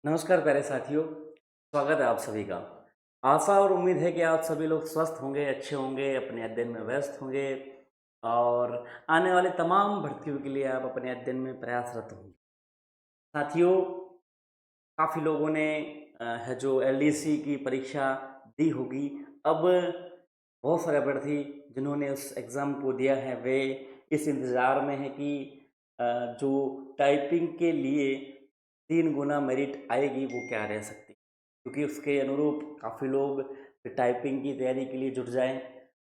नमस्कार प्यारे साथियों, स्वागत है आप सभी का। आशा और उम्मीद है कि आप सभी लोग स्वस्थ होंगे, अच्छे होंगे, अपने अध्ययन में व्यस्त होंगे और आने वाले तमाम भर्तियों के लिए आप अपने अध्ययन में प्रयासरत होंगे। साथियों, काफ़ी लोगों ने है जो एलडीसी की परीक्षा दी होगी। अब बहुत सारे अभ्यर्थी जिन्होंने उस एग्ज़ाम को दिया है, वे इस इंतज़ार में हैं कि अ, जो टाइपिंग के लिए 3 गुना मेरिट आएगी, वो क्या रह सकती है। क्योंकि उसके अनुरूप काफ़ी लोग टाइपिंग की तैयारी के लिए जुट जाएँ,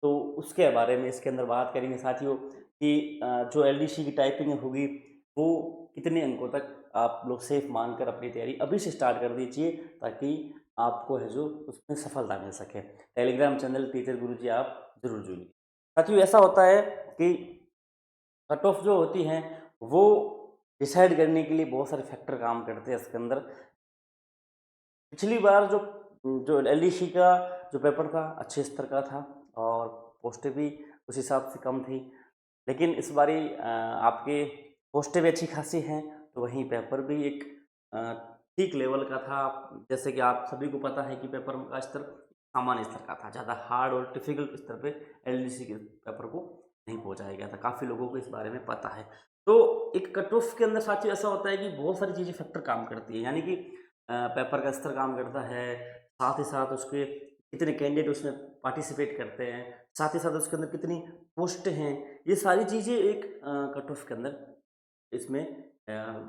तो उसके बारे में इसके अंदर बात करेंगे साथियों कि जो एलडीसी की टाइपिंग होगी, वो कितने अंकों तक आप लोग सेफ मानकर अपनी तैयारी अभी से स्टार्ट कर दीजिए, ताकि आपको है जो उसमें सफलता मिल सके। टेलीग्राम चैनल टीचर गुरुजी आप ज़रूर जुड़िए। साथियों, ऐसा होता है कि कट ऑफ जो होती हैं, वो डिसाइड करने के लिए बहुत सारे फैक्टर काम करते हैं इसके अंदर। पिछली बार जो जो एलडीसी का जो पेपर था, अच्छे स्तर का था और पोस्टें भी उस हिसाब से कम थी। लेकिन इस बारी आपके पोस्टें भी अच्छी खासी हैं, तो वहीं पेपर भी एक अ, ठीक लेवल का था। जैसे कि आप सभी को पता है कि पेपर का स्तर सामान्य स्तर का था, ज़्यादा हार्ड और डिफ़िकल्ट स्तर पे एलडीसी के पेपर को नहीं पहुँचाया गया था। काफ़ी लोगों को इस बारे में पता है। तो एक कट ऑफ के अंदर साथियों ऐसा होता है कि बहुत सारी चीज़ें फैक्टर काम करती हैं, यानी कि पेपर का स्तर काम करता है, साथ ही साथ उसके कितने कैंडिडेट उसमें पार्टिसिपेट करते हैं, साथ ही साथ उसके अंदर कितनी पोस्ट हैं, ये सारी चीज़ें एक कट ऑफ के अंदर इसमें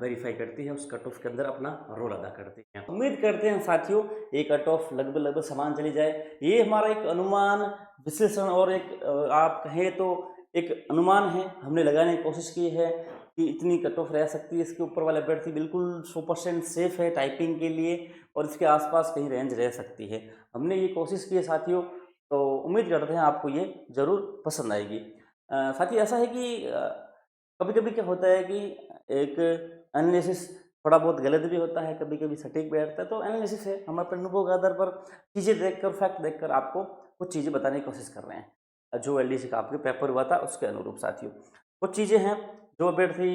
वेरीफाई करती है, उस कट ऑफ के अंदर अपना रोल अदा करती हैं। उम्मीद करते हैं साथियों ये कट ऑफ लगभग लगभग समान चली जाए। ये हमारा एक अनुमान, विश्लेषण और एक आप कहें तो एक अनुमान है, हमने लगाने की कोशिश की है कि इतनी कट ऑफ रह सकती है। इसके ऊपर वाले अभ्यर्थी बिल्कुल 100% सेफ है टाइपिंग के लिए और इसके आसपास कहीं रेंज रह सकती है। हमने ये कोशिश की है साथियों, तो उम्मीद करते हैं आपको ये ज़रूर पसंद आएगी। साथियों, ऐसा है कि कभी-कभी क्या होता है कि एक एनालिसिस थोड़ा बहुत गलत भी होता है, कभी-कभी सटीक बैठता है, तो एनालिसिस है, हम अपने अनुभव के आधार पर चीज़ें देखकर, फैक्ट देखकर आपको कुछ चीज़ें बताने की कोशिश कर रहे हैं। जो एलडीसी का आपके पेपर हुआ था उसके अनुरूप साथियों। कुछ चीज़ें हैं जो अभ्यर्थी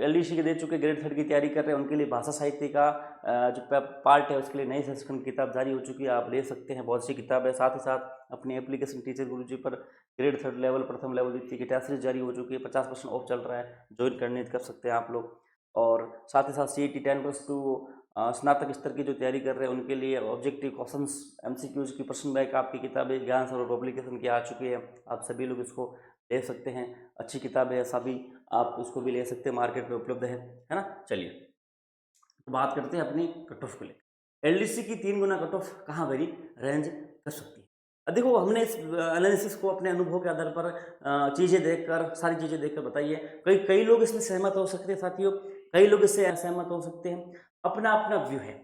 एलडीसी के दे चुके, ग्रेड 3 की तैयारी कर रहे हैं, उनके लिए भाषा साहित्य का जो पार्ट है उसके लिए नई संस्करण की किताब जारी हो चुकी है, आप ले सकते हैं, बहुत सी किताब है। साथ ही साथ अपनी एप्लीकेशन टीचर गुरुजी पर ग्रेड 3 लेवल, प्रथम लेवल, द्वितीय की टेस्ट सीरीज जारी हो चुकी है, 50% ऑफ चल रहा है, ज्वाइन करने कर सकते हैं आप लोग। और साथ ही साथ सीईटी 10+2 स्नातक स्तर की जो तैयारी कर रहे हैं उनके लिए ऑब्जेक्टिव क्वेश्चंस, एमसीक्यूज की प्रश्न बैंक आपकी किताबें ज्ञान सरोवर पब्लिकेशन की आ चुकी है, आप सभी लोग इसको ले सकते हैं। अच्छी किताब है, सभी आप इसको भी ले सकते हैं, मार्केट में उपलब्ध है ना। चलिए, तो बात करते हैं अपनी कट ऑफ को लेकर। एलडीसी की 3 गुना कट ऑफ कहाँ वेरी रेंज कर सकती है। देखो, हमने इस एनालिसिस को अपने अनुभव के आधार पर चीज़ें देखकर, सारी चीज़ें देखकर बताई है। कई कई लोग इसमें सहमत हो सकते हैं साथियों, कई लोग इससे असहमत हो सकते हैं। अपना अपना व्यू है।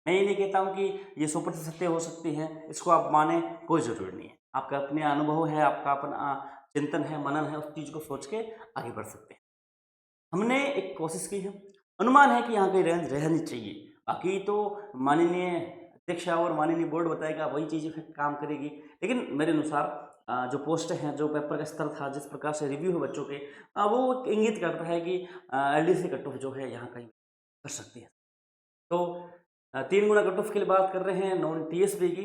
मैं ये नहीं कहता हूँ कि ये 100% सत्य हो सकती है, इसको आप माने, कोई ज़रूरी नहीं है। आपका अपने अनुभव है, आपका अपना चिंतन है, मनन है, उस चीज़ को सोच के आगे बढ़ सकते हैं। हमने एक कोशिश की है, अनुमान है कि यहाँ की रेंज रहनी चाहिए। बाकी तो माननीय अध्यक्ष और माननीय बोर्ड बताएगा, वही चीज़ इफेक्ट काम करेगी। लेकिन मेरे अनुसार जो पोस्ट हैं, जो पेपर का स्तर था, जिस प्रकार से रिव्यू है बच्चों के, वो इंगित करता है कि एलडीसी कट ऑफ जो है यहाँ कहीं कर सकती है। तो 3 गुना कट ऑफ के लिए बात कर रहे हैं नॉन टीएसपी की।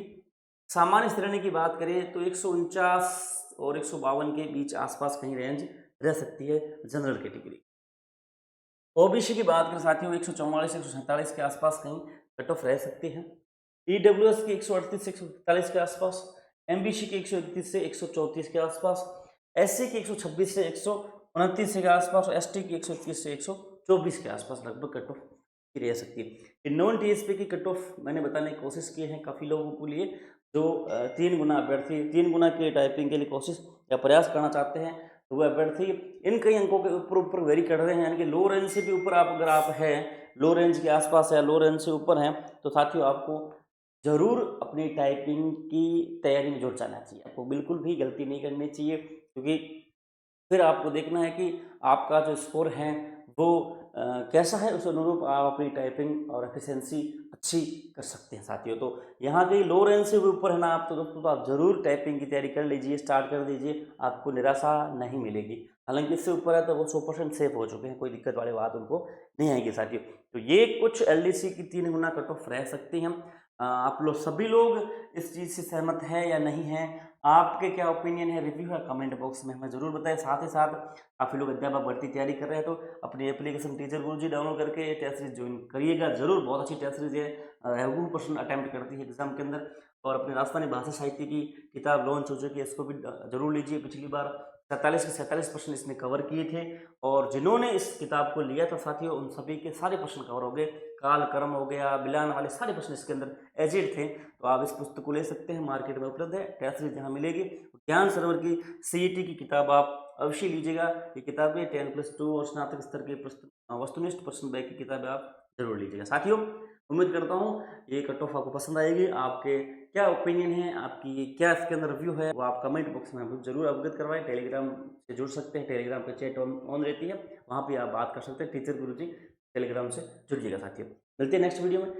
सामान्य श्रेणी की बात करें तो 149 और 152 के बीच आसपास कहीं रेंज रह सकती है जनरल कैटेगरी। ओबीसी की बात करें साथियों, 144 147 के आसपास कहीं कट ऑफ रह सकती है। ईडब्ल्यूएस की 138 से 143 के आसपास, एमबीसी की 131 से 134 के आसपास, एससी की 126 से 129 के आसपास और एसटी की 121 से 124 के आसपास लगभग कट ऑफ की रह सकती है। नॉन टीएसपी की कट ऑफ मैंने बताने की कोशिश की है काफ़ी लोगों के लिए जो 3 गुना अभ्यर्थी 3 गुना के टाइपिंग के लिए कोशिश या प्रयास करना चाहते हैं, तो वह अभ्यर्थी इन कई अंकों के ऊपर ऊपर वेरी कर रहे हैं, यानी कि लो रेंज से भी ऊपर आप अगर आप हैं, लो रेंज के आसपास या लो रेंज से ऊपर हैं, तो साथियों आपको ज़रूर अपनी टाइपिंग की तैयारी में जुट जाना चाहिए। आपको बिल्कुल भी गलती नहीं करनी चाहिए, क्योंकि फिर आपको देखना है कि आपका जो स्कोर है वो कैसा है उस अनुरूप आप अपनी टाइपिंग और एफिशिएंसी अच्छी कर सकते हैं साथियों। तो यहाँ के लो रेंज से भी ऊपर है ना आप, तो दोस्तों तो आप ज़रूर टाइपिंग की तैयारी कर लीजिए, स्टार्ट कर दीजिए, आपको निराशा नहीं मिलेगी। हालांकि इससे ऊपर है तो वो 100% सेफ हो चुके हैं, कोई दिक्कत वाली बात उनको नहीं आएगी साथियों। तो ये कुछ एलडीसी की 3 गुना कट ऑफ रह सकती हैं। आप लोग सभी लोग इस चीज़ से सहमत है या नहीं है, आपके क्या ओपिनियन है, रिव्यू है, कमेंट बॉक्स में हमें ज़रूर बताएं। साथ ही साथ काफ़ी लोग अध्यापक भर्ती तैयारी कर रहे हैं तो अपनी एप्लीकेशन टीचर गुरुजी डाउनलोड करके ये टेस्ट सीरीज ज्वाइन करिएगा ज़रूर। बहुत अच्छी टेस्ट सीरीज है, 100% अटैम्प्ट करती है एग्जाम के अंदर। और अपनी राजस्थानी भाषा साहित्य की किताब लॉन्च हो चुकी है, इसको भी जरूर लीजिए। पिछली बार 47 के 47% इसने कवर किए थे, और जिन्होंने इस किताब को लिया था साथियों उन सभी के सारे प्रश्न कवर हो गए। काल कर्म हो गया, बिलान वाले सारे प्रश्न इसके अंदर एजिड थे। तो आप इस पुस्तक को ले सकते हैं, मार्केट में उपलब्ध है, टेस्ट सीरीज यहाँ मिलेगी। ज्ञान सरोवर की सीईटी की किताब आप अवश्य लीजिएगा। ये किताबें 10+2 और स्नातक स्तर के वस्तुनिष्ठ प्रश्न बैंक की किताबें आप जरूर लीजिएगा साथियों। उम्मीद करता हूँ ये कट ऑफ आपको पसंद आएगी। आपके क्या ओपिनियन है, आपकी क्या इसके अंदर रिव्यू है, वो आप कमेंट बॉक्स में हमको जरूर अवगत करवाएं। टेलीग्राम से जुड़ सकते हैं, टेलीग्राम पे चैट ऑन रहती है, वहाँ पे आप बात कर सकते हैं। टीचर गुरुजी टेलीग्राम से जुड़िएगा साथियों। मिलते हैं नेक्स्ट वीडियो में।